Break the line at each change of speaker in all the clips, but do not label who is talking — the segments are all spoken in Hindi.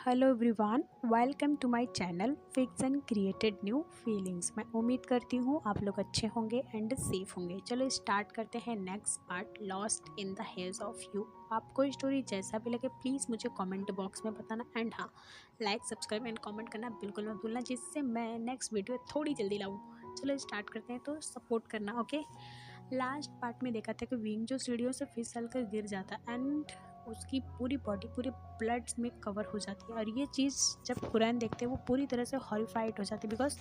Hello everyone, welcome to my channel fix and created new feelings. मैं उम्मीद करती हूँ आप लोग अच्छे होंगे एंड सेफ होंगे। चलो स्टार्ट करते हैं next part, lost in the hairs of you. आपको स्टोरी जैसा भी लगे प्लीज़ मुझे कमेंट बॉक्स में बताना एंड हाँ, लाइक सब्सक्राइब एंड कमेंट करना बिल्कुल मत भूलना, जिससे मैं नेक्स्ट वीडियो थोड़ी जल्दी लाऊँ। चलो स्टार्ट करते हैं, तो सपोर्ट करना। ओके, लास्ट पार्ट में देखा था कि विंग जो सीढ़ियों से फिसल कर गिर जाता एंड उसकी पूरी बॉडी पूरे ब्लड्स में कवर हो जाती है। और ये चीज़ जब कुरैन देखते हैं वो पूरी तरह से हॉरिफाइड हो जाती है, बिकॉज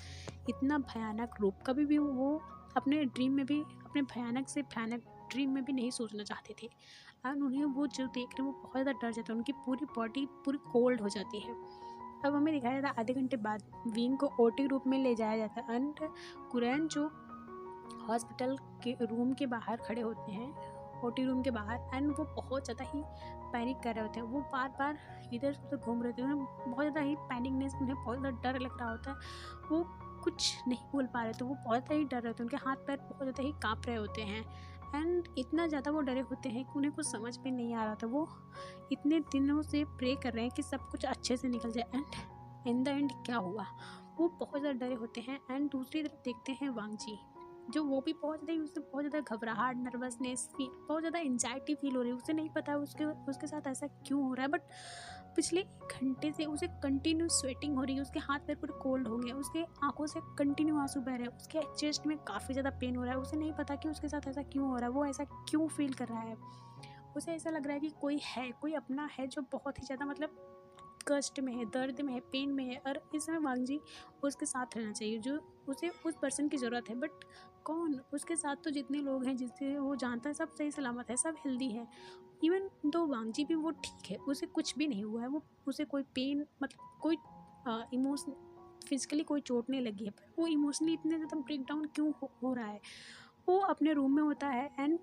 इतना भयानक रूप कभी भी वो अपने ड्रीम में भी, अपने भयानक से भयानक ड्रीम में भी नहीं सोचना चाहते थे। और उन्हें वो जो देख रहे हैं वो बहुत ज़्यादा डर जाता है, उनकी पूरी बॉडी पूरी कोल्ड हो जाती है। अब हमें दिखाया जाता है आधे घंटे बाद विंग को ओटी रूप में ले जाया जाता है एंड कुरैन जो हॉस्पिटल के रूम के बाहर खड़े होते हैं, ओटी रूम के बाहर, एंड वो बहुत ज़्यादा ही पैनिक कर रहे होते हैं। वो बार बार इधर उधर घूम रहे थे, उन्हें बहुत ज़्यादा ही पैनिकनेस, उन्हें बहुत ज़्यादा डर लग रहा होता है। वो कुछ नहीं बोल पा रहे थे, वो बहुत ज़्यादा ही डर रहे थे, उनके हाथ पैर बहुत ज़्यादा ही काँप रहे होते हैं। एंड इतना ज़्यादा वो डरे होते हैं कि उन्हें कुछ समझ में नहीं आ रहा था। वो इतने दिनों से प्रे कर रहे हैं कि सब कुछ अच्छे से निकल जाए, एंड इन द एंड क्या हुआ, वो बहुत ज़्यादा डरे होते हैं। एंड दूसरी तरफ देखते हैं वांग जी, जो वो भी बहुत ज़्यादा, उससे बहुत ज़्यादा घबराहट, नर्वसनेस फील, बहुत ज़्यादा एंजाइटी फील हो रही है। उसे नहीं पता उसके उसके साथ ऐसा क्यों हो रहा है, बट पिछले 1 घंटे से उसे कंटिन्यू स्वेटिंग हो रही है, उसके हाथ पैर पूरे कोल्ड हो गए, उसके आंखों से कंटिन्यू आंसू बह रहे हैं, उसके चेस्ट में काफ़ी ज़्यादा पेन हो रहा है। उसे नहीं पता कि उसके साथ ऐसा क्यों हो रहा है, वो ऐसा क्यों फील कर रहा है। उसे ऐसा लग रहा है कि कोई है, कोई अपना है जो बहुत ही ज़्यादा मतलब कष्ट में है, दर्द में है, पेन में है, और इस समय वांग जी उसके साथ रहना चाहिए, जो उसे उस पर्सन की ज़रूरत है। बट कौन उसके साथ, तो जितने लोग हैं जिससे वो जानता है सब सही सलामत है, सब हेल्दी है। इवन दो वांग जी भी वो ठीक है, उसे कुछ भी नहीं हुआ है, वो उसे कोई पेन मतलब कोई इमोशन, फिजिकली कोई चोट नहीं लगी है, पर वो इमोशनली इतने ज़्यादा ब्रेक डाउन क्यों हो रहा है। वो अपने रूम में होता है एंड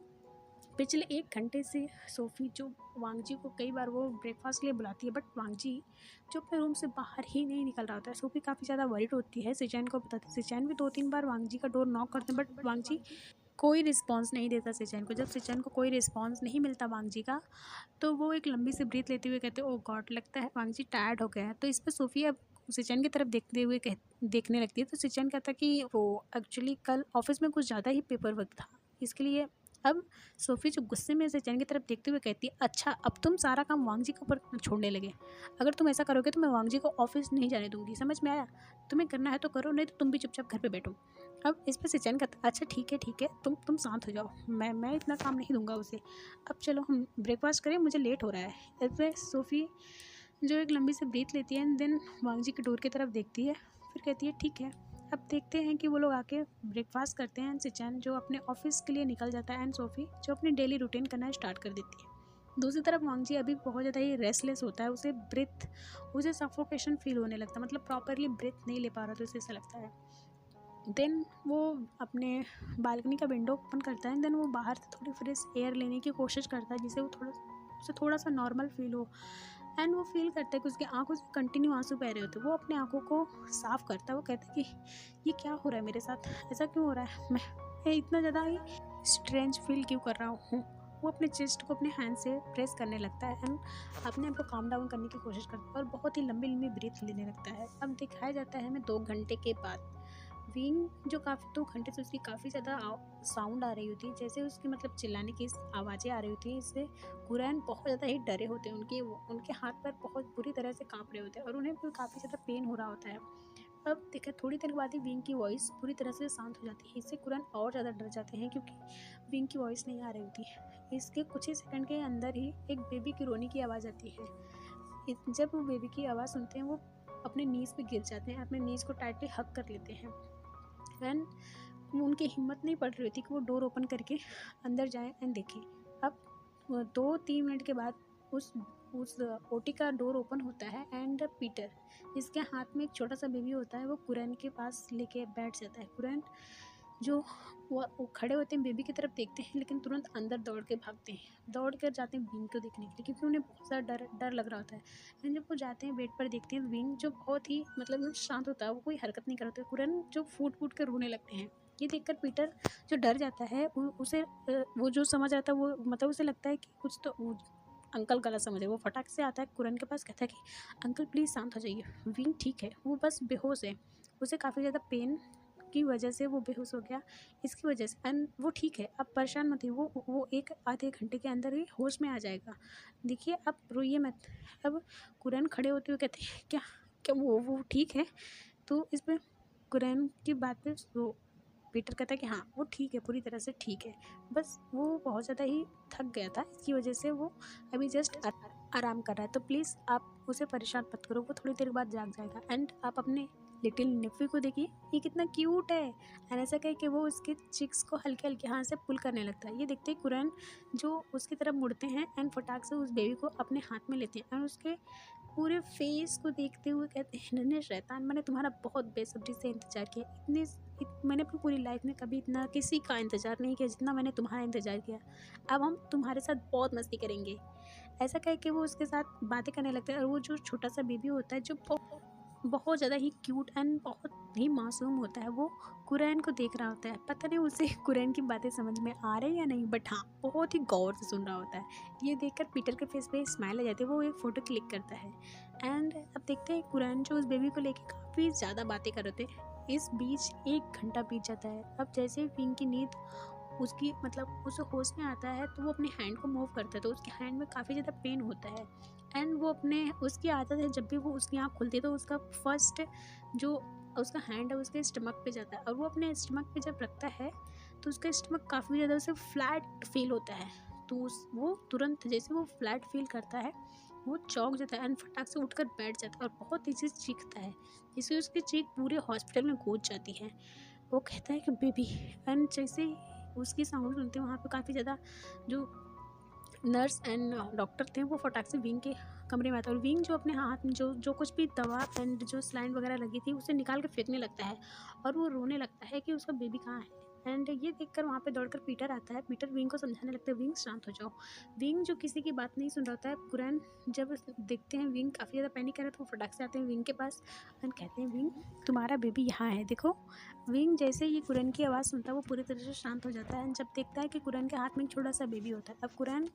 पिछले 1 घंटे से सोफ़ी जो वांग जी को कई बार वो ब्रेकफास्ट के लिए बुलाती है, बट वांग जी जो अपने रूम से बाहर ही नहीं निकल रहा होता है। सोफ़ी काफ़ी ज़्यादा वरिड होती है, सिचैन को बताती है। सिचैन भी 2-3 बार वांग जी का डोर नॉक करते हैं, बट वांग जी कोई रिस्पॉन्स नहीं देता सिचैन को। जब सिचैन को कोई रिस्पॉन्स नहीं मिलता वांग जी का, तो वो एक लंबी सी ब्रीथ लेते हुए कहते हैं, ओह गॉड, लगता है वांग जी टायर्ड हो गया है। तो इस पर सोफ़ी अब सिचैन की तरफ देखते हुए देखने लगती है। तो सिचैन कहता है कि वो एक्चुअली कल ऑफिस में कुछ ज़्यादा ही पेपर वर्क था, इसके लिए। अब सोफ़ी जो गुस्से में सिचैन की तरफ देखते हुए कहती है, अच्छा अब तुम सारा काम वांग जी के ऊपर छोड़ने लगे। अगर तुम ऐसा करोगे तो मैं वांग जी को ऑफिस नहीं जाने दूंगी, समझ में आया? तुम्हें करना है तो करो, नहीं तो तुम भी चुपचाप घर पे बैठो। अब इस पर सिचैन कहता, अच्छा ठीक है, तुम शांत हो जाओ, मैं इतना काम नहीं दूंगा उसे। अब चलो हम ब्रेकफास्ट करें, मुझे लेट हो रहा है। इस पर सोफ़ी जो एक लंबी सी ब्रीथ लेती है एंड देन वांग जी के डोर की तरफ देखती है, फिर कहती है ठीक है। अब देखते हैं कि वो लोग आके ब्रेकफास्ट करते हैं एंड सिचैन जो अपने ऑफिस के लिए निकल जाता है एंड सोफ़ी जो अपनी डेली रूटीन करना स्टार्ट कर देती है। दूसरी तरफ वांग जी अभी बहुत ज़्यादा ही रेस्टलेस होता है, उसे सफोकेशन फील होने लगता है, मतलब प्रॉपरली ब्रेथ नहीं ले पा रहा, तो उसे ऐसा लगता है। देन वो अपने बालकनी का विंडो ओपन करता है, देन वो बाहर से थोड़ी फ्रेश एयर लेने की कोशिश करता है, जिससे उसे थोड़ा सा नॉर्मल फील हो। एंड वो फील करता है कि उसकी आंखों से कंटिन्यू आंसू बह रहे होते हैं। वो अपने आंखों को साफ़ करता है, वो कहता है कि ये क्या हो रहा है मेरे साथ, ऐसा क्यों हो रहा है, मैं इतना ज़्यादा ही स्ट्रेंज फील क्यों कर रहा हूँ। वो अपने चेस्ट को अपने हैंड से प्रेस करने लगता है एंड अपने आप को काम डाउन करने की कोशिश करता है और बहुत ही लंबी लंबी ब्रीथ लेने लगता है। अब दिखाया जाता है हमें 2 घंटे के बाद विंग जो काफ़ी 2 घंटे से उसकी काफ़ी ज़्यादा साउंड आ रही होती है, जैसे उसकी मतलब चिल्लाने की आवाज़ें आ रही होती हैं। इससे कुरैन बहुत ज़्यादा ही डरे होते हैं, उनके हाथ पैर बहुत बुरी तरह से काँप रहे होते हैं और उन्हें भी काफ़ी ज़्यादा पेन हो रहा होता है। अब देखिए थोड़ी देर बाद ही विंग की वॉइस पूरी तरह से शांत हो जाती है। इससे कुरैन और ज़्यादा डर जाते हैं क्योंकि विंग की वॉइस नहीं आ रही होती है। इसके कुछ ही सेकंड के अंदर ही एक बेबी की रोने की आवाज़ आती है। जब वो बेबी की आवाज़ सुनते हैं वो अपने नीज़ पे गिर जाते हैं, अपने नीज़ को टाइटली हग कर लेते हैं। एंड उनकी हिम्मत नहीं पड़ रही होती कि वो डोर ओपन करके अंदर जाएं एंड देखें। अब 2-3 मिनट के बाद उस ओटी का डोर ओपन होता है एंड पीटर, जिसके हाथ में एक छोटा सा बेबी होता है, वो कुरैन के पास लेके बैठ जाता है। कुरैन जो वो खड़े होते हैं बेबी की तरफ देखते हैं, लेकिन तुरंत अंदर दौड़ के भागते हैं, दौड़ कर जाते हैं विंग को देखने के लिए, क्योंकि उन्हें बहुत ज़्यादा डर डर लग रहा होता है। एंड जब वो जाते हैं बेड पर देखते हैं विंग जो बहुत ही मतलब शांत होता है, वो कोई हरकत नहीं करता। कुरैन जो फूट फूट कर रोने लगते हैं। ये देखकर पीटर जो डर जाता है, उसे वो जो समझ आता है, वो मतलब उसे लगता है कि कुछ तो अंकल गलत समझे। वो फटाक से आता है कुरैन के पास, कहता है कि अंकल प्लीज़ शांत हो जाइए, विंग ठीक है, वो बस बेहोश है, उसे काफ़ी ज़्यादा पेन की वजह से वो बेहोश हो गया, इसकी वजह से, एंड वो ठीक है, आप परेशान मत होइए, वो एक आधे घंटे के अंदर ही होश में आ जाएगा, देखिए आप रोइए मत। अब कुरैन खड़े होते हुए कहते हैं क्या क्या वो ठीक है? तो इसमें कुरैन की बात पे वो पीटर कहता है कि हाँ वो ठीक है, पूरी तरह से ठीक है, बस वो बहुत ज़्यादा ही थक गया था, इसकी वजह से वो अभी जस्ट आराम कर रहा है, तो प्लीज़ आप उसे परेशान मत करो, वो थोड़ी देर बाद जाग जाएगा। एंड आप अपने लिटिल निफ़ी को देखिए, ये कितना क्यूट है, एंड ऐसा कहे कि वो उसके चिक्स को हल्के हल्के हाथ से पुल करने लगता है। ये देखते ही कुरैन जो उसकी तरफ मुड़ते हैं एंड फटाक से उस बेबी को अपने हाथ में लेते हैं एंड उसके पूरे फेस को देखते हुए कहते हैं, नन्हे शैतान, मैंने तुम्हारा बहुत बेसब्री से इंतज़ार किया, मैंने अपनी पूरी लाइफ में कभी इतना किसी का इंतज़ार नहीं किया जितना मैंने तुम्हारा इंतज़ार किया, अब हम तुम्हारे साथ बहुत मस्ती करेंगे। ऐसा कह के वो उसके साथ बातें करने लगता है, और वो जो छोटा सा बेबी होता है जो बहुत ज़्यादा ही क्यूट एंड बहुत ही मासूम होता है, वो कुरैन को देख रहा होता है, पता नहीं उसे कुरैन की बातें समझ में आ रही है या नहीं, बट हाँ बहुत ही गौर से सुन रहा होता है। ये देखकर पीटर के फेस पे स्माइल आ जाती है, वो एक फ़ोटो क्लिक करता है एंड अब देखते हैं कुरैन जो उस बेबी को लेके काफ़ी ज़्यादा बातें कर रहे थे। इस बीच 1 घंटा बीत जाता है। अब जैसे ही विंग की नींद उसकी मतलब उसे होश में आता है, तो वो अपने हैंड को मूव करता है, तो उसके हैंड में काफ़ी ज़्यादा पेन होता है एंड वो अपने उसकी आदत है, जब भी वो उसकी आँख खुलती है तो उसका फर्स्ट जो उसका हैंड है उसके स्टमक पे जाता है, और वो अपने स्टमक पे जब रखता है तो उसका स्टमक काफ़ी ज़्यादा उसे फ्लैट फील होता है, तो वो तुरंत जैसे वो फ्लैट फील करता है वो चौंक जाता है एंड फटाक से उठकर बैठ जाता है और बहुत तेज़ी से चीखता है, जिससे उसकी चीख पूरे हॉस्पिटल में गूंज जाती है। वो कहता है कि बेबी, एंड जैसे ही उसकी साउंड सुनते हैं वहाँ पे काफ़ी ज़्यादा जो नर्स एंड डॉक्टर थे वो फटाक से विंग के कमरे में आता है, और विंग जो अपने हाथ में जो जो कुछ भी दवा एंड जो स्लाइन वगैरह लगी थी उसे निकाल के फेंकने लगता है, और वो रोने लगता है कि उसका बेबी कहाँ है। एंड ये देखकर वहाँ पे दौड़कर पीटर आता है, पीटर विंग को समझाने लगता है, विंग शांत हो जाओ। विंग जो किसी की बात नहीं सुन रहा होता है, कुरैन जब देखते हैं विंग काफ़ी ज़्यादा पैनिक कर रहा है तो वो फटाक से आते हैं विंग के पास एंड कहते हैं, विंग तुम्हारा बेबी यहाँ है देखो। विंग जैसे ही कुरैन की आवाज़ सुनता है वो पूरी तरह से शांत हो जाता है, जब देखता है कि कुरैन के हाथ में एक छोटा सा बेबी होता है। अब कुरैन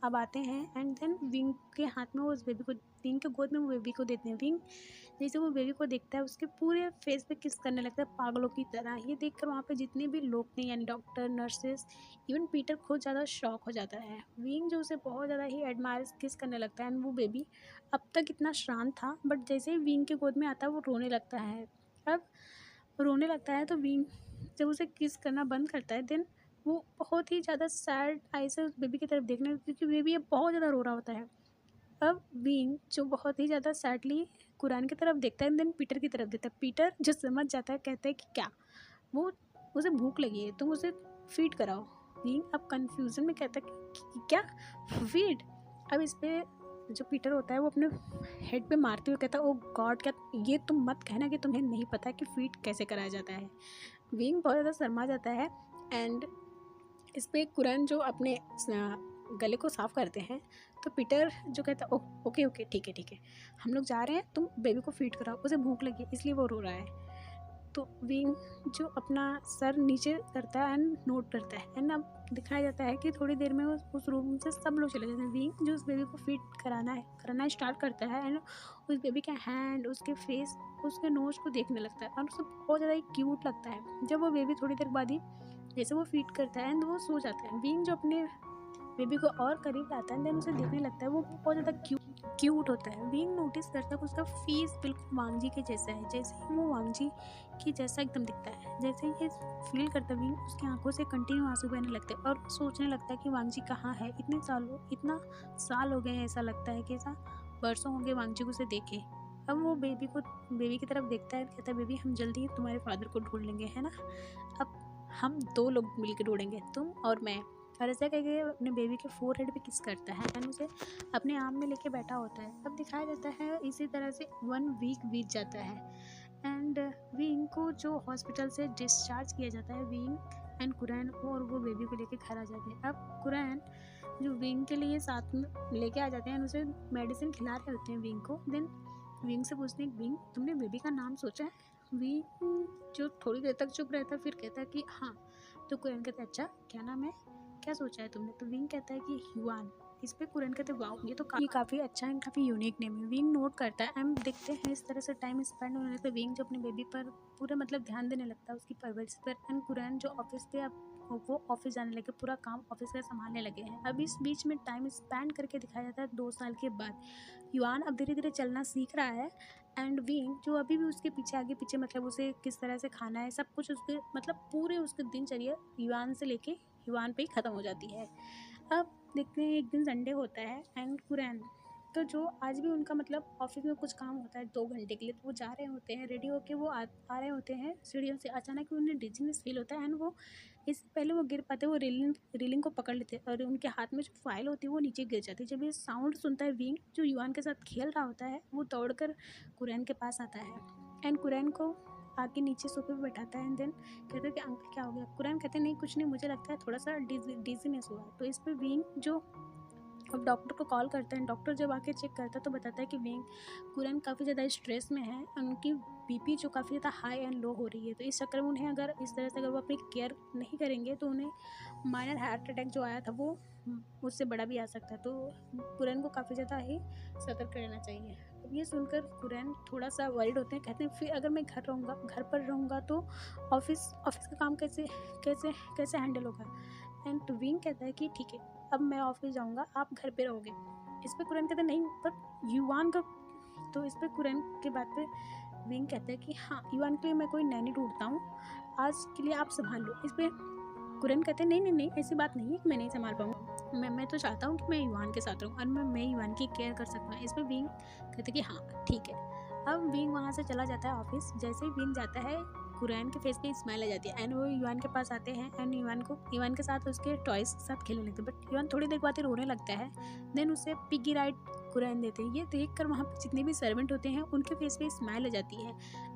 अब आते हैं एंड देन विंग के हाथ में वो उस बेबी को, विंग के गोद में वो बेबी को देते हैं। विंग जैसे वो बेबी को देखता है उसके पूरे फेस पे किस करने लगता है पागलों की तरह। ये देखकर वहाँ पे जितने भी लोग थे यानी डॉक्टर, नर्सेस, इवन पीटर खुद ज़्यादा शॉक हो जाता है। विंग जो उसे बहुत ज़्यादा ही एडमायर किस करने लगता है एंड वो बेबी अब तक इतना शांत था, बट जैसे ही विंग के गोद में आता है वो रोने लगता है। अब रोने लगता है तो विंग जब उसे किस करना बंद करता है, देन वो बहुत ही ज़्यादा सैड आई से उस बेबी की तरफ देखने लगती है, क्योंकि बेबी अब बहुत ज़्यादा रो रहा होता है। अब विंग जो बहुत ही ज़्यादा सैडली कुरान की तरफ देखता है, देन पीटर की तरफ देखता है। पीटर जो समझ जाता है कहता है कि क्या, वो उसे भूख लगी है तुम उसे फीड कराओ। विंग अब कन्फ्यूज़न में कहता है कि क्या फीड। अब इस पे जो पीटर होता है वो अपने हेड पे मारते हुए कहता है, ओ गॉड, क्या ये तुम मत कहना कि तुम्हें नहीं पता कि फीड कैसे कराया जाता है। विंग बहुत ज़्यादा शर्मा जाता है एंड इस पे कुरैन जो अपने गले को साफ़ करते हैं, तो पीटर जो कहता है, ओके ओके ठीक है, हम लोग जा रहे हैं, तुम बेबी को फीड कराओ, उसे भूख लगी है इसलिए वो रो रहा है। तो विंग जो अपना सर नीचे करता है एंड नोट करता है एंड अब दिखाया जाता है कि थोड़ी देर में उस रूम से सब लोग चले जाते हैं। विंग जो उस बेबी को फीड कराना स्टार्ट करता है एंड उस बेबी का हैंड, उसके फेस, उसके नोज को देखने लगता है और उसे बहुत ज़्यादा ही क्यूट लगता है। जब वो बेबी थोड़ी देर बाद ही जैसे वो फीड करता है एंड वो सो जाता है, विंग जो अपने बेबी को और करीब लाता है, देन उसे देखने लगता है, वो बहुत ज़्यादा क्यूट होता है। विंग नोटिस करता है कि उसका फेस बिल्कुल वांगजी के जैसा है, जैसे ही वो वांगजी की जैसा एकदम दिखता है। जैसे ही ये फील करता है विंग, उसकी आंखों से कंटिन्यू आंसू बहने लगते हैं और सोचने लगता है कि वांगजी कहाँ है। इतना साल हो गए हैं, ऐसा लगता है कि ऐसा बरसों हो गए वांगजी को उसे देखे। अब वो बेबी की तरफ देखता है, कहता है, बेबी हम जल्दी ही तुम्हारे फादर को ढूंढ लेंगे, है ना। अब हम 2 लोग मिलकर ढूंढेंगे, तुम और मैं। और ऐसा कह के अपने बेबी के फोरहेड पे किस करता है एंड उसे अपने आर्म में लेके बैठा होता है। अब दिखाया जाता है इसी तरह से 1 वीक बीत जाता है एंड विंग को जो हॉस्पिटल से डिस्चार्ज किया जाता है, विंग एंड कुरैन और वो बेबी को लेके घर आ जाते हैं। अब कुरैन जो विंग के लिए साथ में लेके आ जाते हैं, उसे मेडिसिन खिला रहे होते हैं विंग को। देन विंग से पूछते हैं, विंग तुमने बेबी का नाम सोचा है। विंग जो थोड़ी देर तक चुप रहता है, फिर कहता है कि हाँ। तो कुरैन कहता है, अच्छा क्या नाम है, क्या सोचा है तुमने। तो विंग कहता है कि युआन। इस पे कुरैन कहते हैं वाओ ये तो काफ़ी अच्छा है, काफ़ी यूनिक नेम है। विंग नोट करता है एंड देखते हैं इस तरह से टाइम स्पेंड होने लगता है। विंग जो अपने बेबी पर पूरा मतलब ध्यान देने लगता है, उसकी परवरिश पर। एंड कुरैन जो ऑफिस पे अब वो ऑफिस जाने लगे, पूरा काम ऑफिस का संभालने लगे हैं। अब इस बीच में टाइम स्पेंड करके दिखाया जाता है 2 साल के बाद। युआन अब धीरे धीरे चलना सीख रहा है एंड विंग जो अभी भी उसके पीछे आगे पीछे मतलब उसे किस तरह से खाना है सब कुछ उसके मतलब पूरे उसके दिनचर्या युआन से लेके युआन पे ही ख़त्म हो जाती है। अब देखते हैं एक दिन संडे होता है एंड कुरैन तो जो आज भी उनका मतलब ऑफिस में कुछ काम होता है 2 घंटे के लिए, तो वो जा रहे होते हैं रेडी होके, वो आ रहे होते हैं सीढ़ियों से। अचानक उन्हें डिजीनेस फील होता है एंड वो इससे पहले वो गिर पाते, वो रेलिंग को पकड़ लेते हैं और उनके हाथ में जो फाइल होती है वो नीचे गिर जाती है। जब ये साउंड सुनता है विंग जो युआन के साथ खेल रहा होता है, वो दौड़कर कुरैन के पास आता है एंड कुरैन को आके नीचे सोफे पे बैठाता है एंड देन कहते हैं कि अंकल क्या हो गया। कुरैन कहते हैं नहीं कुछ नहीं, मुझे लगता है थोड़ा सा डिजीनेस हुआ है। तो इस पर विंग जो अब डॉक्टर को कॉल करते हैं। डॉक्टर जब आके चेक करता है तो बताता है कि विंग कुरैन काफ़ी ज़्यादा स्ट्रेस में है, उनकी बीपी जो काफ़ी ज़्यादा हाई एंड लो हो रही है। तो इस चक्कर में उन्हें अगर इस तरह से अगर वो अपनी केयर नहीं करेंगे तो उन्हें माइनर हार्ट अटैक जो आया था वो उससे बड़ा भी आ सकता है। तो कुरैन को काफ़ी ज़्यादा ही सतर्क रहना चाहिए। अब ये सुनकर कुरैन थोड़ा सा वरीड होते हैं, कहते हैं फिर अगर मैं घर पर रहूँगा तो ऑफिस का काम कैसे कैसे कैसे हैंडल होगा। एंड विंग कहता है कि ठीक है अब मैं ऑफिस जाऊँगा, आप घर पे रहोगे। इस पर कुरैन कहता है नहीं पर युआन का। तो इस पर कुरैन के बात पे विंग कहता है कि हाँ युआन के लिए मैं कोई नैनी ढूंढता हूँ, आज के लिए आप संभाल लो। इस पर कुरैन कहते हैं नहीं नहीं नहीं ऐसी बात नहीं है कि मैं नहीं संभाल पाऊँगा, मैं तो चाहता हूँ कि मैं युआन के साथ रहूँ और मैं युआन की केयर कर सकूँ। इस पर विंग कहते कि हाँ ठीक है। अब विंग वहाँ से चला जाता है ऑफिस। जैसे ही विंग जाता है कुरैन के फेस पे स्माइल आ जाती है एंड वो युआन के पास आते हैं एंड युआन के साथ उसके टॉयज के साथ खेलने लगते हैं। बट युआन थोड़ी देर बाद रोने लगता है। देन उसे पिगी राइड कुरैन देते हैं। ये देखकर वहाँ पे जितने भी सर्वेंट होते हैं उनके फेस पे स्माइल आ जाती है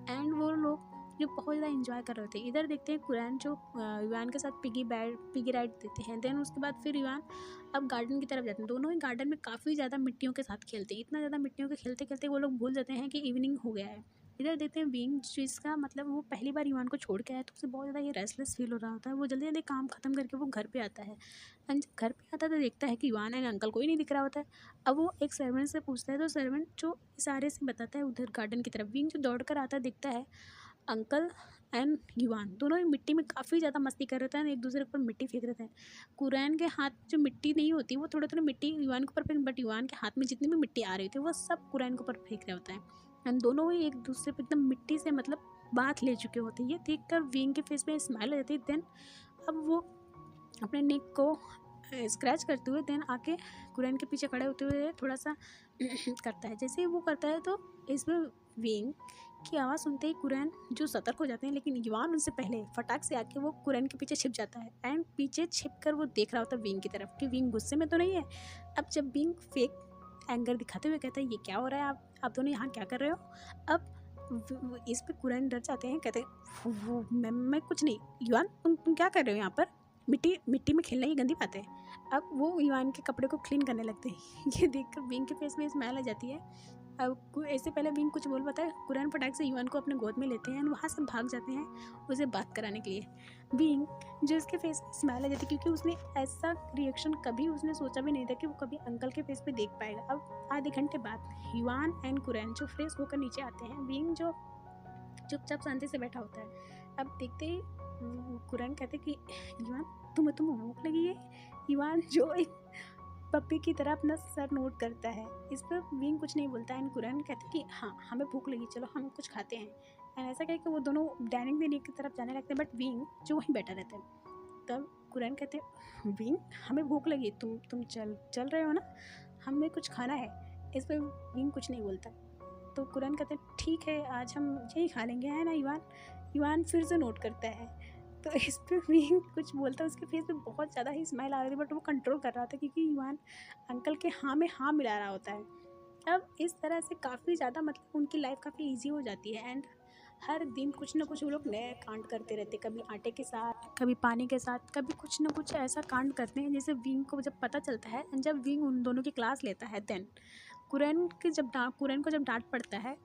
एंड वो लोग जो बहुत ज़्यादा इंजॉय कर रहे थे। इधर देखते हैं कुरैन जो युआन के साथ पिगी राइड देते हैं। देन उसके बाद फिर युआन अब गार्डन की तरफ जाते हैं। दोनों ही गार्डन में काफ़ी ज़्यादा मिट्टियों के साथ खेलते हैं। इतना ज़्यादा मिट्टियों के खेलते खेलते वो लोग भूल जाते हैं कि इवनिंग हो गया है। इधर देखते हैं विंग जिसका मतलब वो पहली बार युआन को छोड़ के आया तो उसे बहुत ज़्यादा ये रेस्टलेस फील हो रहा होता है। वो जल्दी जल्दी काम खत्म करके वो घर पे आता है एंड जब घर पे आता है तो देखता है कि युआन एंड अंकल कोई नहीं दिख रहा होता है। अब वो एक सर्वेंट से पूछता है तो सर्वेंट जो इशारे से बताता है उधर गार्डन की तरफ। विंग जो दौड़ कर आता है देखता है अंकल एंड युआन दोनों ही मिट्टी में काफ़ी ज़्यादा मस्ती कर रहे थे, एक दूसरे के ऊपर मिट्टी फेंक रहे थे। कुरैन के हाथ जो मिट्टी नहीं होती वो थोड़ा थोड़ा मिट्टी युआन के ऊपर फेंक, बट युआन के हाथ में जितनी भी मिट्टी आ रही थी वो सब कुरैन के ऊपर फेंक रहा होता है एंड दोनों ही एक दूसरे पर एकदम मिट्टी से मतलब बात ले चुके होते हैं। ये देख कर विंग के फेस पे स्माइल आ जाती है। देन अब वो अपने नेक को स्क्रैच करते हुए देन आके कुरैन के पीछे खड़े होते हुए थोड़ा सा करता है। जैसे ही वो करता है तो इसमें विंग की आवाज़ सुनते ही कुरैन जो सतर्क हो जाते हैं, लेकिन युआन उनसे पहले फटाक से आके वो कुरैन के पीछे छिप जाता है एंड पीछे छिप कर वो देख रहा होता है विंग की तरफ कि विंग गुस्से में तो नहीं है। अब जब विंग फेक एंगर दिखाते हुए कहता है ये क्या हो रहा है, आप दोनों यहाँ क्या कर रहे हो। अब इस पे कुरैन डर जाते हैं, कहते हैं मैं कुछ नहीं। युआन तुम क्या कर रहे हो यहाँ पर, मिट्टी में खेलना ये गंदी बात है। अब वो युआन के कपड़े को क्लीन करने लगते हैं। ये देखकर विंग के फेस में स्माइल आ जाती है। अब ऐसे पहले विंग कुछ बोल पाता है, कुरैन फटाक से युआन को अपने गोद में लेते हैं और वहाँ से भाग जाते हैं उसे बात कराने के लिए। विंग जो इसके फेस में स्माइल आ जाती है क्योंकि उसने ऐसा रिएक्शन कभी उसने सोचा भी नहीं था कि वो कभी अंकल के फेस पे देख पाएगा। अब आधे घंटे बाद युआन एंड कुरैन जो फ्रेश होकर नीचे आते हैं, विंग जो चुपचाप शांति से बैठा होता है। अब देखते ही कुरैन कहते कि युआन तुम्हें भूख लगी है। युआन जो एक पप्पी की तरह अपना सर नोट करता है। इस पर विंग कुछ नहीं बोलता एंड कुरैन कहते कि हाँ हमें भूख लगी, चलो हम कुछ खाते हैं। एंड ऐसा कह के वो दोनों डाइनिंग एरिया की तरफ जाने लगते हैं, बट विंग जो वहीं बैठा रहता है। तब कुरैन कहते विंग हमें भूख लगी, तुम चल रहे हो ना, हमें कुछ खाना है। इस पर विंग कुछ नहीं बोलता। तो कुरैन कहते ठीक है आज हम यही खा लेंगे, है ना युआन। युआन फिर से नोट करता है। तो इस पर विंग कुछ बोलता है, उसके फेस पे बहुत ज़्यादा ही स्माइल आ रही थी बट वो कंट्रोल कर रहा था क्योंकि युआन अंकल के हाँ में हाँ मिला रहा होता है। अब इस तरह से काफ़ी ज़्यादा मतलब उनकी लाइफ काफ़ी ईजी हो जाती है एंड हर दिन कुछ ना कुछ वो लोग नए कांड करते रहते, कभी आटे के साथ, कभी पानी के साथ, कभी कुछ ना कुछ ऐसा कांड करते हैं। जैसे विंग को जब पता चलता है, जब विंग उन दोनों की क्लास लेता है, देन कुरैन को जब डांट पड़ता है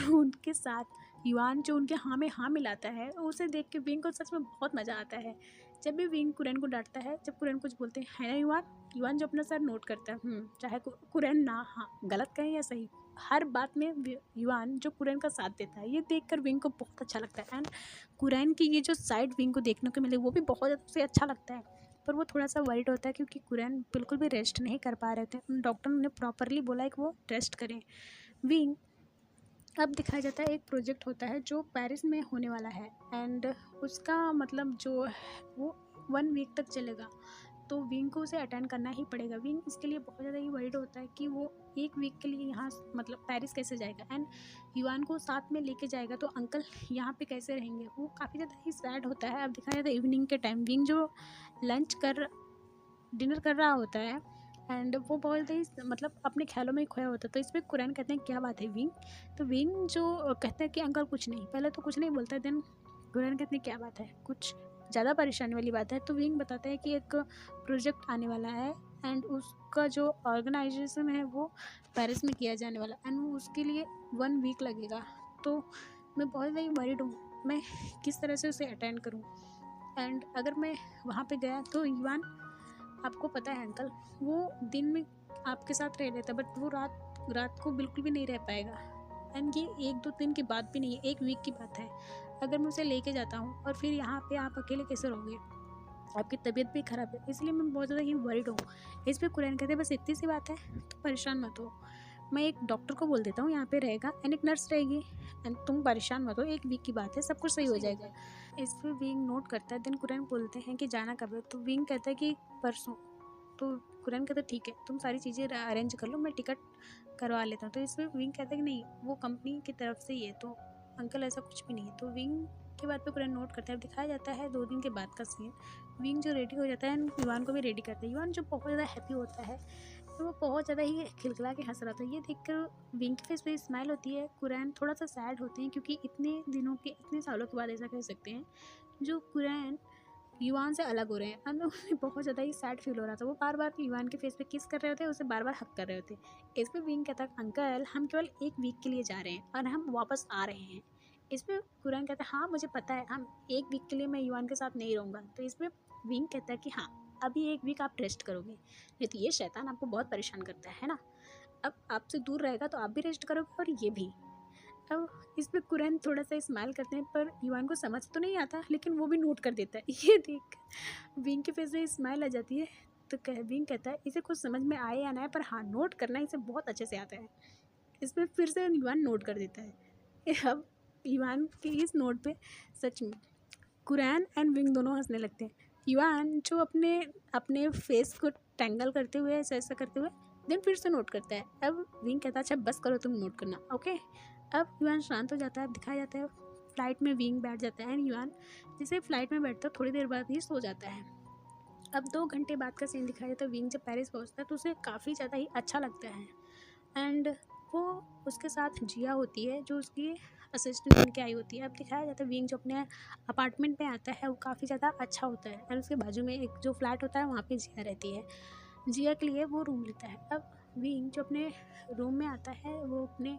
उनके साथ युआन जो उनके हाँ में हाँ मिलाता है, उसे देख के विंग को सच में बहुत मज़ा आता है। जब भी विंग कुरैन को डांटता है, जब कुरैन कुछ बोलते हैं, है ना युवान, युवान जो अपना सर नोट करता है, चाहे कुरैन ना हाँ गलत कहें या सही, हर बात में युवान जो कुरैन का साथ देता है, ये देखकर विंग को बहुत अच्छा लगता है। एंड कुरैन की ये जो साइड विंग को देखने को मिले वो भी बहुत ज़्यादा उसे अच्छा लगता है। पर वो थोड़ा सा वरीड होता है क्योंकि कुरैन बिल्कुल भी रेस्ट नहीं कर पा रहे थे। डॉक्टर ने प्रॉपरली बोला है कि वो रेस्ट करें। विंग अब दिखाया जाता है, एक प्रोजेक्ट होता है जो पेरिस में होने वाला है एंड उसका मतलब जो है वो 1 वीक तक चलेगा, तो विंग को उसे अटेंड करना ही पड़ेगा। विंग इसके लिए बहुत ज़्यादा ही वरीड होता है कि वो 1 वीक के लिए यहाँ मतलब पेरिस कैसे जाएगा एंड युवान को साथ में लेके जाएगा, तो अंकल यहाँ पे कैसे रहेंगे। वो काफ़ी ज़्यादा ही सैड होता है। अब दिखाया जाता है इवनिंग के टाइम विंग जो डिनर कर रहा होता है एंड वो बहुत ही मतलब अपने ख्यालों में ही खोया होता है। तो इसमें कुरैन कहते हैं क्या बात है विंग, तो विंग जो कहता है कि अंकल कुछ नहीं, पहले तो कुछ नहीं बोलता है, देन कुरैन कहते हैं क्या बात है, कुछ ज़्यादा परेशानी वाली बात है। तो विंग बताता है कि एक प्रोजेक्ट आने वाला है एंड उसका जो ऑर्गेनाइजेशन है वो पेरिस में किया जाने वाला एंड उसके लिए 1 वीक लगेगा। तो मैं बहुत ज़्यादा वरीड हूँ, मैं किस तरह से उसे अटेंड करूँ। एंड अगर मैं वहाँ पे गया तो युवान, आपको पता है अंकल, वो दिन में आपके साथ रह लेता बट वो रात को बिल्कुल भी नहीं रह पाएगा। एंड ये 1-2 दिन की बात भी नहीं है, 1 वीक की बात है। अगर मैं उसे लेके जाता हूँ और फिर यहाँ पे आप अकेले कैसे रहोगे, आपकी तबीयत भी ख़राब है, इसलिए मैं बहुत ज़्यादा ही वरीड हूँ। इस पर कुरैन कहते हैं बस इतनी सी बात है, तो परेशान मत हो, मैं एक डॉक्टर को बोल देता हूँ यहाँ पे रहेगा एंड एक नर्स रहेगी एंड तुम परेशान मत हो, 1 वीक की बात है, सब कुछ सही हो जाएगा। इस पर विंग नोट करता है। देन कुरैन बोलते हैं कि जाना कब है, तो विंग कहता है कि परसों। तो कुरैन कहता है ठीक है, तुम सारी चीज़ें अरेंज कर लो, मैं टिकट करवा लेता हूँ। तो इस पर विंग कहता है कि नहीं, वो कंपनी की तरफ से ही है, तो अंकल ऐसा कुछ भी नहीं है। तो विंग की बात पे कुरैन नोट करता है। अब दिखाया जाता है 2 दिन के बाद का सीन। विंग जो रेडी हो जाता है एंड युवान को भी रेडी करता है। युवान जो बहुत ज़्यादा हैप्पी होता है, तो वो बहुत ज़्यादा ही खिलखिला के हंस रहा था। ये देखकर विंग के फेस पे स्माइल होती है। कुरैन थोड़ा सा सैड होते हैं क्योंकि इतने सालों के बाद ऐसा कह सकते हैं जो कुरैन युवान से अलग हो रहे हैं। हमें उन्हें बहुत ज़्यादा ही सैड फील हो रहा था। वो बार बार युवान के फेस पे किस कर रहे होते, उसे बार बार हक कर रहे होते। इस पर विंग कहता है अंकल हम केवल 1 वीक के लिए जा रहे हैं और हम वापस आ रहे हैं। इस पर कुरैन कहता है हाँ मुझे पता है, हम 1 वीक के लिए मैं युवान के साथ नहीं रहूँगा। तो इस पर विंग कहता है कि हाँ अभी 1 वीक आप रेस्ट करोगे, नहीं तो ये शैतान आपको बहुत परेशान करता है ना, अब आपसे दूर रहेगा तो आप भी रेस्ट करोगे और ये भी। अब इस पे कुरैन थोड़ा सा स्माइल करते हैं, पर युवान को समझ तो नहीं आता, लेकिन वो भी नोट कर देता है। ये देख विंग के फेस पे स्माइल आ जाती है। तो विंग कहता है इसे कुछ समझ में आए या ना आए, पर हाँ नोट करना इसे बहुत अच्छे से आता है। इसमें फिर से युवान नोट कर देता है। अब युवान के इस नोट पे सच में कुरैन एंड विंग दोनों हंसने लगते हैं। युवान जो अपने अपने फेस को टैंगल करते हुए ऐसा ऐसा करते हुए देन फिर से नोट करता है। अब विंग कहता है अच्छा बस करो तुम नोट करना, ओके। अब युवान शांत हो जाता है। अब दिखाया जाता है फ्लाइट में विंग बैठ जाता है एंड युवान जैसे फ्लाइट में बैठता है थोड़ी देर बाद ही सो जाता है। अब 2 घंटे बाद का सीन दिखाया जाता है। विंग जब पेरिस पहुंचता है तो उसे काफ़ी ज़्यादा ही अच्छा लगता है एंड वो उसके साथ जिया होती है जो उसकी असिस्टेंट बन के आई होती है। अब दिखाया जाता है विंग जो अपने अपार्टमेंट में आता है वो काफ़ी ज़्यादा अच्छा होता है एंड उसके बाजू में एक जो फ्लैट होता है वहाँ पे जिया रहती है। जिया के लिए वो रूम लेता है। अब विंग जो अपने रूम में आता है वो अपने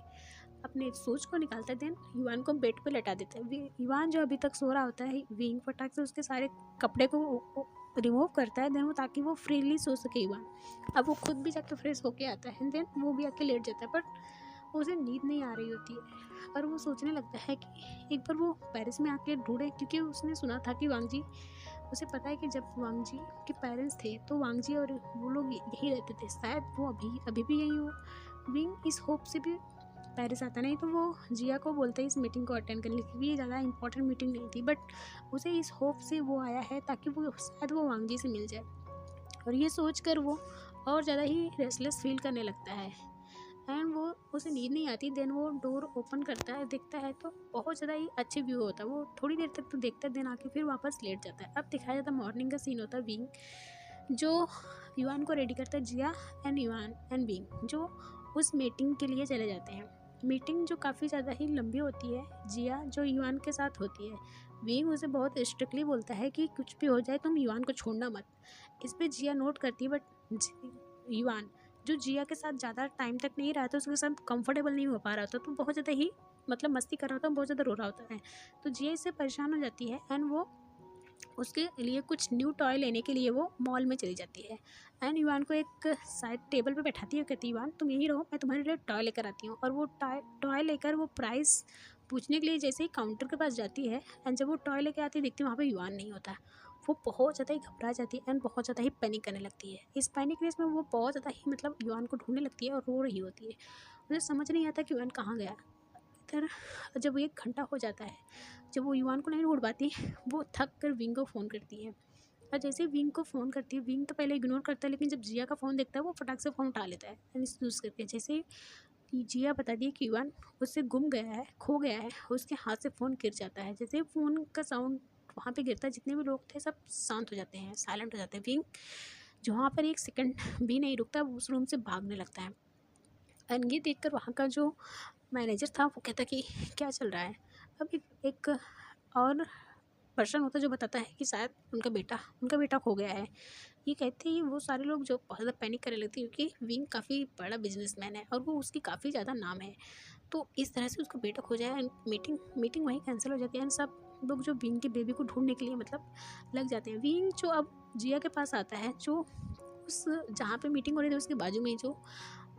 अपने सोच को निकालता है। देन युवान को बेड पे लेटा देता है। युवान जो अभी तक सो रहा होता है, विंग फटाक से उसके सारे कपड़े को रिमूव करता है देन वो, ताकि वो फ्रीली सो सके युवान। अब वो खुद भी जाके फ्रेश होके आता है देन वो भी आके लेट जाता है, बट उसे नींद नहीं आ रही होती है और वो सोचने लगता है कि एक बार वो पेरिस में आके ढूंढे, क्योंकि उसने सुना था कि वांग जी, उसे पता है कि जब वांग जी के पेरेंट्स थे तो वांग जी और वो लोग यही रहते थे, शायद वो अभी भी यही हो। विंग इस होप से भी पेरिस आता, नहीं तो वो जिया को बोलते हैं इस मीटिंग को अटेंड करने के लिए। ये ज़्यादा इंपॉर्टेंट मीटिंग नहीं थी, बट उसे इस होप से वो आया है ताकि वो शायद वो वांग जी से मिल जाए। और ये सोचकर वो और ज़्यादा ही रेस्टलेस फील करने लगता है एंड वो उसे नींद नहीं आती। देन वो डोर ओपन करता है, देखता है तो बहुत ज़्यादा ही अच्छे व्यू होता है। वो थोड़ी देर तक तो देखता है देन आके फिर वापस लेट जाता है। अब दिखाया जाता है मॉर्निंग का सीन होता है। विंग जो युवान को रेडी करता है, जिया एंड युवान एंड विंग जो उस मीटिंग के लिए चले जाते हैं। मीटिंग जो काफ़ी ज़्यादा ही लंबी होती है। जिया जो युवान के साथ होती है, विंग उसे बहुत स्ट्रिक्टली बोलता है कि कुछ भी हो जाए तुम युवान को छोड़ना मत। इस पर जिया नोट करती है, बट युवान जो जिया के साथ ज़्यादा टाइम तक नहीं रहा था, उसके साथ कंफर्टेबल नहीं हो पा रहा था, तो बहुत ज़्यादा ही मतलब मस्ती कर रहा था, बहुत ज़्यादा रो रहा होता है। तो जिया इससे परेशान हो जाती है एंड वो उसके लिए कुछ न्यू टॉय लेने के लिए वो मॉल में चली जाती है। एंड युवान को एक साइड टेबल पे बैठाती है, कहती है युवान तुम यहीं रहो, मैं तुम्हारे लिए टॉय लेकर आती हूँ। और वो टॉय टॉय लेकर वो प्राइस पूछने के लिए जैसे ही काउंटर के पास जाती है, एंड जब वो टॉय लेकर आती है देखती है वहाँ पे युवान नहीं होता। वो बहुत ज़्यादा ही घबरा जाती है एंड बहुत ज़्यादा ही पैनिक करने लगती है। इस पैनिक रेस में वो बहुत ज़्यादा ही मतलब युवान को ढूंढने लगती है और रो रही होती है। मुझे समझ नहीं आता कि युवान कहाँ गया। इधर जब 1 घंटा हो जाता है, जब वो युवान को नहीं ढूंढ पाती, वो थक कर विंग को फ़ोन करती है। और जैसे ही विंग को फ़ोन करती है, विंग तो पहले इग्नोर करता है, लेकिन जब जिया का फ़ोन देखता है वो फटाक से फ़ोन उठा लेता है यूज़ करके। जैसे ही जिया बताती है कि युवान उससे गुम गया है, खो गया है, उसके हाथ से फ़ोन गिर जाता है। जैसे ही फ़ोन का साउंड वहाँ पे गिरता है, जितने भी लोग थे सब शांत हो जाते हैं, साइलेंट हो जाते हैं। विंग जो वहाँ पर 1 सेकंड भी नहीं रुकता, वो उस रूम से भागने लगता है। एंड ये देखकर वहाँ का जो मैनेजर था वो कहता कि क्या चल रहा है। अब एक और पर्सन होता है जो बताता है कि शायद उनका बेटा खो गया है। ये कहते ही वो सारे लोग जो बहुत ज़्यादा पैनिक करने लगते हैं, क्योंकि विंग काफ़ी बड़ा बिजनेसमैन है और वो उसकी काफ़ी ज़्यादा नाम है। तो इस तरह से उसका बेटा खो जाए एंड मीटिंग मीटिंग वहीं कैंसिल हो जाती है एंड सब लोग जो विंग के बेबी को ढूंढने के लिए मतलब लग जाते हैं। विंग जो अब जिया के पास आता है, जो उस जहाँ पे मीटिंग हो रही थी उसके बाजू में जो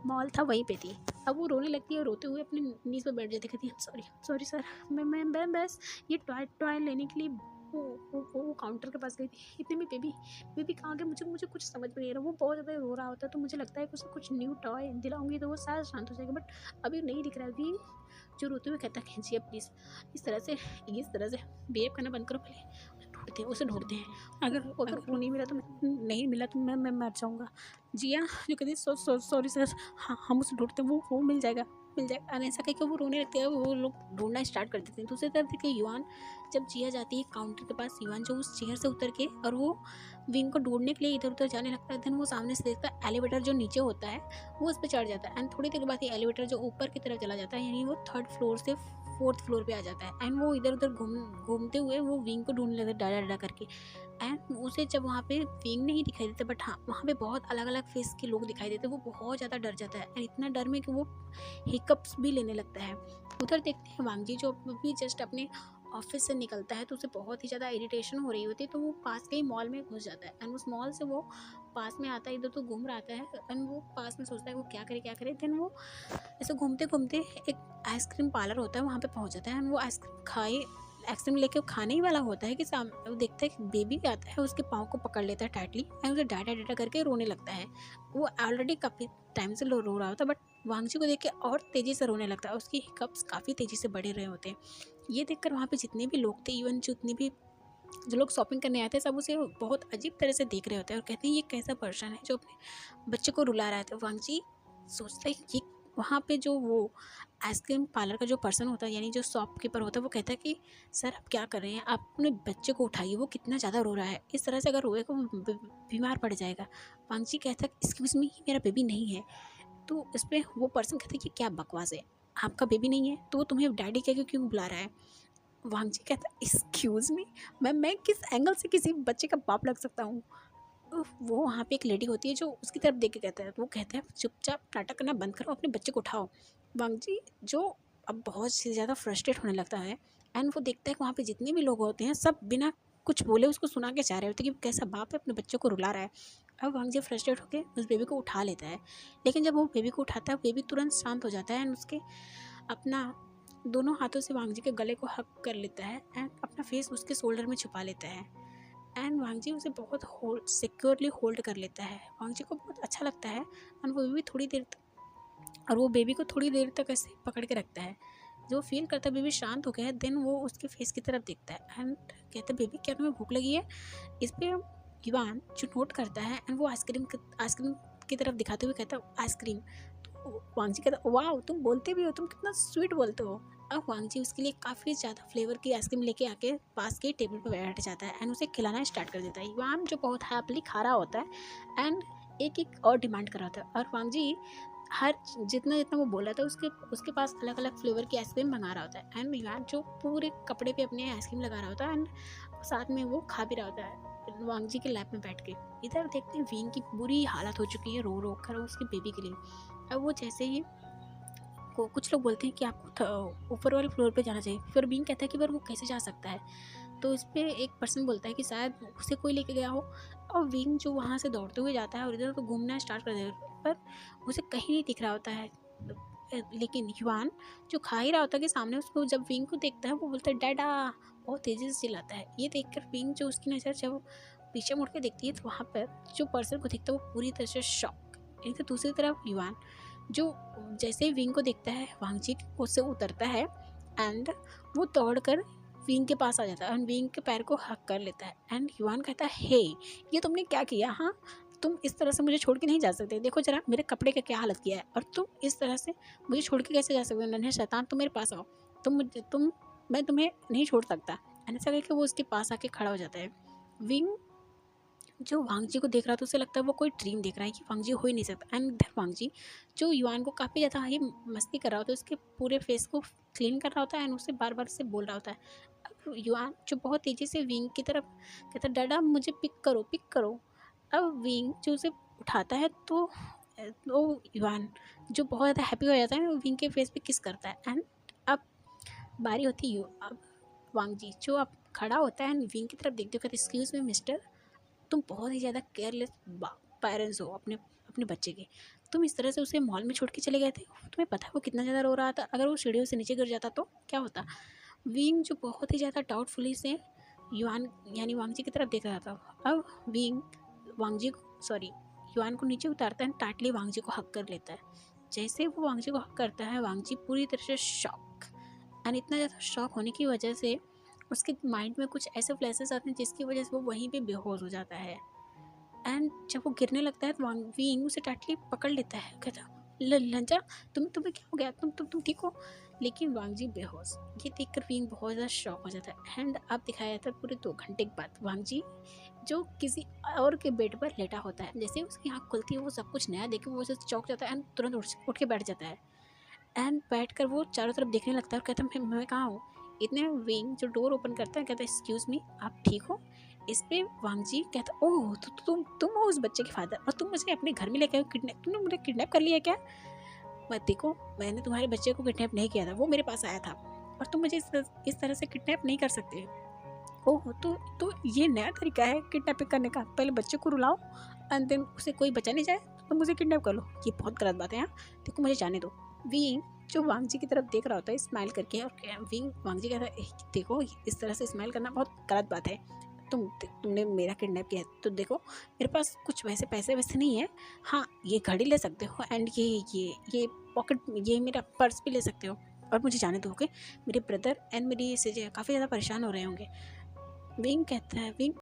मॉल था वहीं पे थी। अब वो रोने लगती है और रोते हुए अपनी नीज़ पे बैठ जाती है, कहती है सॉरी सॉरी सर, मैं बस ये टॉय टॉय लेने के लिए वो काउंटर के पास गई थी। इतने में बेबी बेबी कहाँ गया, मुझे मुझे कुछ समझ में नहीं आ रहा। वो बहुत ज़्यादा रो रहा होता है, तो मुझे लगता है कि उसे कुछ न्यू टॉय दिलाऊंगी तो वो शायद शांत हो जाएगा, बट अभी नहीं दिख रहा है। अभी जो रोते हुए कहता है खींचिए प्लीज़, इस तरह से बिहेव करना बंद करो पहले। उसे ढूंढते हैं, अगर अगर वो नहीं मिला तो नहीं मिला तो मैं मर जाऊँगा। जिया जो कहती है सॉरी सर, हाँ हम उसे ढूंढते हैं, वो मिल जाएगा। और ऐसा कह के वो रोने लगते हैं, वो लोग ढूंढना स्टार्ट कर देते हैं। दूसरी तरफ देखिए युवान, जब जिया जाती है काउंटर के पास, युवान जो उस चेयर से उतर के और वो विंग को ढूंढने के लिए इधर उधर जाने लगता है। देन वो सामने से देखता है एलिवेटर जो नीचे होता है वो उस पर चढ़ जाता है। एंड थोड़ी देर बाद ये एलिवेटर जो ऊपर की तरफ चला जाता है, यानी वो 3rd फ्लोर से 4th फ्लोर पे आ जाता है। एंड वो इधर उधर घूमते हुए वो विंग को ढूंढने लगता है, डाला डाला करके। एंड उसे जब वहाँ पे विंग नहीं दिखाई देता, बट हाँ वहाँ पे बहुत अलग अलग फेस के लोग दिखाई देते हैं। वो बहुत ज़्यादा डर जाता है एंड इतना डर में कि वो हिकअप्स भी लेने लगता है। उधर देखते हैं वांगजी जो भी जस्ट अपने ऑफिस से निकलता है, तो उसे बहुत ही ज़्यादा इरिटेशन हो रही होती है, तो वो पास के ही मॉल में घुस जाता है। एंड उस मॉल से वो पास में आता है, इधर तो घूम रहा है। एंड वो पास में सोचता है वो क्या करे। देन वो ऐसे घूमते घूमते एक आइसक्रीम पार्लर होता है, वहाँ पे पहुँच जाता है। एंड वो आइसक्रीम लेके खाने ही वाला होता है कि सामने वो देखता है कि बेबी आता है, उसके पाँव को पकड़ लेता है टाइटली एंड उसे डाटा डाटा करके रोने लगता है। वो ऑलरेडी काफ़ी टाइम से रो रहा होता है, बट वांगजी को देख के और तेज़ी से रोने लगता है। उसकी हिकअप्स काफ़ी तेज़ी से बढ़े रहे होते हैं। ये देखकर वहाँ पे जितने भी लोग थे, इवन जितने भी जो लोग शॉपिंग करने आए थे, सब उसे बहुत अजीब तरह से देख रहे होते हैं और कहते हैं ये कैसा पर्सन है जो अपने बच्चे को रुला रहा है। तो वांगजी सोचता है ये वहाँ पे जो वो आइसक्रीम पार्लर का जो पर्सन होता है, यानी जो शॉपकीपर होता है, वो कहता है कि सर आप क्या कर रहे हैं, आप अपने बच्चे को उठाइए, वो कितना ज़्यादा रो रहा है, इस तरह से अगर रोएगा वो बीमार पड़ जाएगा। वांगजी कहता है एक्सक्यूज़ मी, मेरा बेबी नहीं है। तो इस पर वो पर्सन कहता है कि क्या बकवास है, आपका बेबी नहीं है तो वो तुम्हें डैडी कह के क्यों बुला रहा है। वांगजी कहता है एक्सक्यूज़ मी, मैं किस एंगल से किसी बच्चे का बाप लग सकता हूँ। वो वहाँ पे एक लेडी होती है जो उसकी तरफ देख के कहता है, तो वो कहता है चुपचाप नाटक करना बंद करो, अपने बच्चे को उठाओ। वांगजी जो अब बहुत से ज़्यादा फ्रस्ट्रेट होने लगता है एंड वो देखता है कि वहाँ पे जितने भी लोग होते हैं सब बिना कुछ बोले उसको सुना के जा रहे होते हैं कि कैसा बाप है अपने बच्चे को रुला रहा है। अब वांगजी फ्रस्ट्रेट होकर उस बेबी को उठा लेता है, लेकिन जब वो बेबी को उठाता है बेबी तुरंत शांत हो जाता है एंड उसके अपना दोनों हाथों से वांगजी के गले को हक कर लेता है एंड अपना फेस उसके शोल्डर में छुपा लेता है। एंड वांगजी उसे बहुत सिक्योरली होल्ड कर लेता है। वांगजी को बहुत अच्छा लगता है एंड वो बेबी को थोड़ी देर तक ऐसे पकड़ के रखता है। जो फील करता है बेबी शांत हो गया है, देन वो उसके फेस की तरफ देखता है एंड कहता है बेबी क्या तुम्हें भूख लगी है। इस पर युवान जो नोट करता है एंड वो आइसक्रीम की तरफ दिखाते हुए कहता है आइसक्रीम। तो वांगजी कहता वाह तुम बोलते भी हो, तुम कितना स्वीट बोलते हो। अब वांगजी उसके लिए काफ़ी ज़्यादा फ्लेवर की आइसक्रीम लेके आके पास के टेबल पर बैठ जाता है एंड उसे खिलाना स्टार्ट कर देता है। युवान जो बहुत हैप्पीली खा रहा होता है एंड एक एक और डिमांड कर रहा होता है, और वांगजी हर जितना जितना वो बोला था उसके पास अलग अलग फ्लेवर की आइसक्रीम मंगा रहा होता है। एंड युवान जो पूरे कपड़े पे अपने आइसक्रीम लगा रहा होता है एंड साथ में वो खा भी रहा होता है वांगजी के लैप में बैठ के। इधर देखते हैं विंग की बुरी हालत हो चुकी है रो रो कर उसके बेबी के लिए। अब वो जैसे ही को कुछ लोग बोलते हैं कि आपको ऊपर वाले फ्लोर पे जाना चाहिए, फिर विंग कहता है कि पर वो कैसे जा सकता है। तो इस पे एक पर्सन बोलता है कि शायद उसे कोई लेके गया हो, और विंग जो वहाँ से दौड़ते हुए जाता है और इधर तो घूमना स्टार्ट कर देता है, पर उसे कहीं नहीं दिख रहा होता है। लेकिन युआन जो खा ही रहा होता है कि सामने उसको जब विंग को देखता है वो बोलता है डैडा, बहुत तेज़ी से चिल्लाता है। ये देखकर विंग जो उसकी नज़र जब पीछे मुड़ के देखती है तो वहाँ पर जो पर्सन को दिखता है वो पूरी तरह से शॉक। इनके दूसरी तरफ युआन जो जैसे ही विंग को देखता है वांगजी उससे उतरता है एंड वो दौड़कर विंग के पास आ जाता है और विंग के पैर को हक कर लेता है। एंड युआन कहता है हे, ये तुमने क्या किया? हाँ, तुम इस तरह से मुझे छोड़ के नहीं जा सकते, देखो जरा मेरे कपड़े का क्या हालत किया है, और तुम इस तरह से मुझे छोड़ के कैसे जा सकते हो? नन्हे शैतान, तुम मेरे पास आओ, तुम मैं तुम्हें नहीं छोड़ सकता। एंड ऐसा करके वो उसके पास आके खड़ा हो जाता है। विंग जो वांगजी को देख रहा था उसे लगता है वो कोई ड्रीम देख रहा है कि वांगजी हो ही नहीं सकता। एंड इधर वांगजी जो युआन को काफ़ी ज़्यादा ही मस्ती कर रहा होता है, उसके पूरे फेस को क्लीन कर रहा होता है एंड उसे बार बार से बोल रहा होता है। अब युआन जो बहुत तेज़ी से विंग की तरफ कहता है डाडा मुझे पिक करो, पिक करो। अब विंग जो उसे उठाता है तो युआन जो बहुत ज़्यादा हैप्पी हो जाता है, विंग के फेस पे किस करता है। एंड अब बारी होती है अब वांगजी जो अब खड़ा होता है एंड विंग की तरफ देखते हुए कहते एक्सक्यूज़ मी मिस्टर, तुम बहुत ही ज़्यादा केयरलेस पेरेंट्स हो अपने अपने बच्चे के। तुम इस तरह से उसे मॉल में छोड़ के चले गए थे, तुम्हें पता है वो कितना ज़्यादा रो रहा था, अगर वो सीढ़ियों से नीचे गिर जाता तो क्या होता? विंग जो बहुत ही ज़्यादा डाउटफुली से युआन यानी वांगजी की तरफ देख रहा था। अब विंग वांगजी सॉरी युआन को नीचे उतारता है, टाटली वांगजी को हक कर लेता है। जैसे वो वांगजी को हक करता है वांगजी पूरी तरह से शॉक, एंड इतना ज़्यादा शॉक होने की वजह से उसके माइंड में कुछ ऐसे फ्लैशेस आते हैं जिसकी वजह से वो वहीं पे बेहोश हो जाता है। एंड जब वो गिरने लगता है तो विंग उसे टाइटली पकड़ लेता है, कहता लंजा, तुम्हें क्या हो गया, तुम ठीक हो? लेकिन वांगजी बेहोश। ये देखकर विंग बहुत ज़्यादा शॉक हो जाता है। एंड अब दिखाया जाता है पूरे 2 घंटे के बाद वांगजी जो किसी और के बेड पर लेटा होता है। जैसे उसकी आँख खुलती है वो सब कुछ नया देख के वो उसे चौंक जाता है एंड तुरंत उठ के बैठ जाता है। एंड बैठकर वो चारों तरफ देखने लगता है और कहता है मैं कहाँ हूँ? इतने में विंग जो डोर ओपन करता है कहता है एक्सक्यूज़ मी, आप ठीक हो? इस पे वांगजी कहता ओह तो तुम हो उस बच्चे के फादर, और तुम मुझे अपने घर में लेके आए हो, किडनैप, तुमने मुझे किडनैप कर लिया क्या? मत देखो, मैंने तुम्हारे बच्चे को किडनैप नहीं किया था, वो मेरे पास आया था, और तुम मुझे इस तरह से किडनैप नहीं कर सकते। ओह तो ये नया तरीका है किडनैपिंग करने का, पहले बच्चे को रुलाओ एंड देन उसे कोई बचा नहीं जाए तो मुझे किडनैप कर लो, ये बहुत गलत बात है। यहाँ देखो मुझे जाने दो। विंग जो वांगजी की तरफ देख रहा होता है स्माइल करके, और विंग वांगजी कहता है देखो इस तरह से स्माइल करना बहुत गलत बात है, तुमने मेरा किडनैप किया है तो देखो मेरे पास कुछ वैसे पैसे वैसे नहीं है, हाँ ये घड़ी ले सकते हो एंड ये पॉकेट, ये मेरा पर्स भी ले सकते हो, और मुझे जाने दो। ओके, मेरे ब्रदर एंड मेरी काफ़ी ज़्यादा परेशान हो रहे होंगे। विंग कहता है विंग